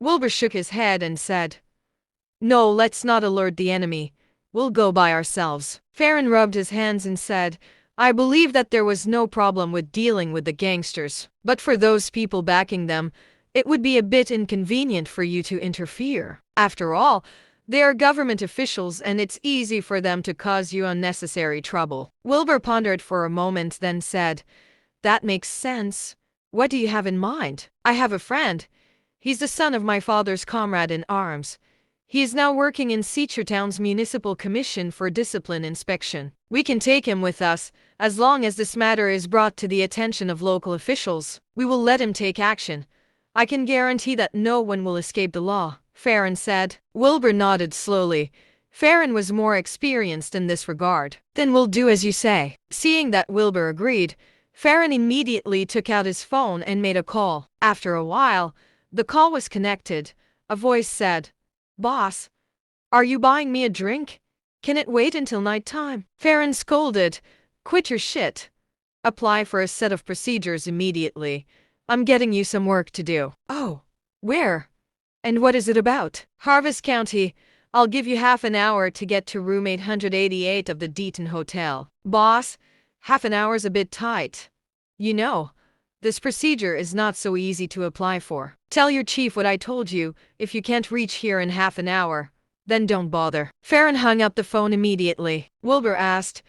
Wilbur shook his head and said, "No, let's not alert the enemy. We'll go by ourselves." Farron rubbed his hands and said, "I believe that there was no problem with dealing with the gangsters, but for those people backing them, it would be a bit inconvenient for you to interfere. After all, they are government officials and it's easy for them to cause you unnecessary trouble." Wilbur pondered for a moment, then said, "That makes sense. What do you have in mind?" "I have a friend. He's the son of my father's comrade in arms. He is now working in Seachertown's Municipal Commission for Discipline Inspection. We can take him with us, as long as this matter is brought to the attention of local officials. We will let him take action. I can guarantee that no one will escape the law," Farron said. Wilbur nodded slowly. Farron was more experienced in this regard. "Then we'll do as you say." Seeing that Wilbur agreed, Farron immediately took out his phone and made a call. After a while, the call was connected. A voice said, "Boss, are you buying me a drink? Can it wait until nighttime?" Farron scolded, "Quit your shit. Apply for a set of procedures immediately. I'm getting you some work to do." "Oh, where? And what is it about?" "Harvest County. I'll give you half an hour to get to room 888 of the Deaton Hotel." "Boss, half an hour's a bit tight. You know, this procedure is not so easy to apply for. Tell your chief what I told you. If you can't reach here in half an hour, then don't bother." Farron hung up the phone immediately. Wilbur asked,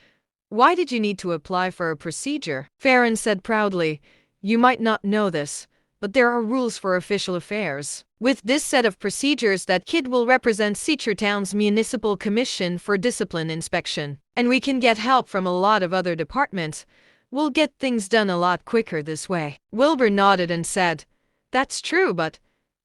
"Why did you need to apply for a procedure?" Farron said proudly, "You might not know this, but there are rules for official affairs. With this set of procedures, that kid will represent Seachertown's Municipal Commission for Discipline Inspection. And we can get help from a lot of other departments. We'll get things done a lot quicker this way." Wilbur nodded and said, "That's true, but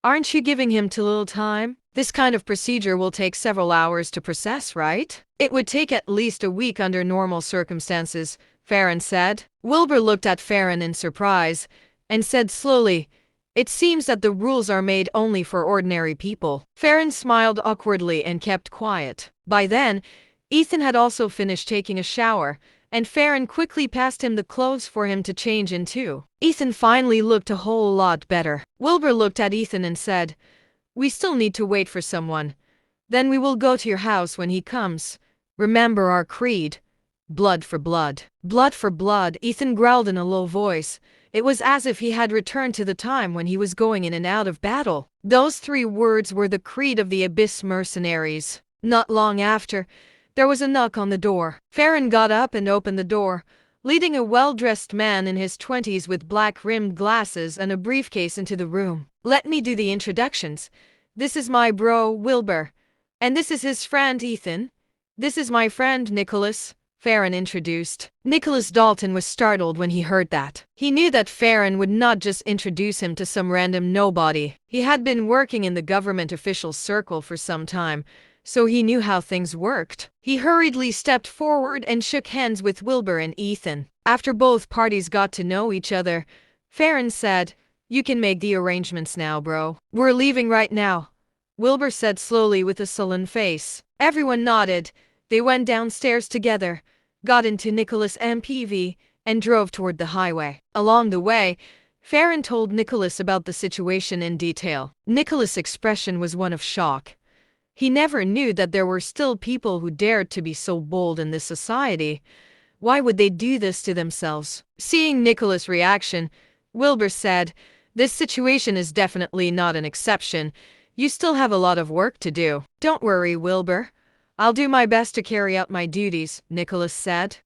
aren't you giving him too little time? This kind of procedure will take several hours to process, right?" "It would take at least a week under normal circumstances," Farron said. Wilbur looked at Farron in surprise and said slowly, "It seems that the rules are made only for ordinary people." Farron smiled awkwardly and kept quiet. By then, Ethan had also finished taking a shower, and Farron quickly passed him the clothes for him to change into. Ethan finally looked a whole lot better. Wilbur looked at Ethan and said, "We still need to wait for someone. Then we will go to your house when he comes. Remember our creed. Blood for blood." "Blood for blood," Ethan growled in a low voice. It was as if he had returned to the time when he was going in and out of battle. Those 3 words were the creed of the Abyss mercenaries. Not long after, there was a knock on the door. Farron got up and opened the door, leading a well-dressed man in his 20s with black-rimmed glasses and a briefcase into the room. "Let me do the introductions. This is my bro, Wilbur. And this is his friend, Ethan. This is my friend, Nicholas," Farron introduced. Nicholas Dalton was startled when he heard that. He knew that Farron would not just introduce him to some random nobody. He had been working in the government official circle for some time, so he knew how things worked. He hurriedly stepped forward and shook hands with Wilbur and Ethan. After both parties got to know each other, Farron said, "You can make the arrangements now, bro." "We're leaving right now," Wilbur said slowly with a sullen face. Everyone nodded. They went downstairs together, got into Nicholas' MPV, and drove toward the highway. Along the way, Farron told Nicholas about the situation in detail. Nicholas' expression was one of shock. He never knew that there were still people who dared to be so bold in this society. Why would they do this to themselves? Seeing Nicholas' reaction, Wilbur said, "This situation is definitely not an exception. You still have a lot of work to do." "Don't worry, Wilbur. I'll do my best to carry out my duties," Nicholas said.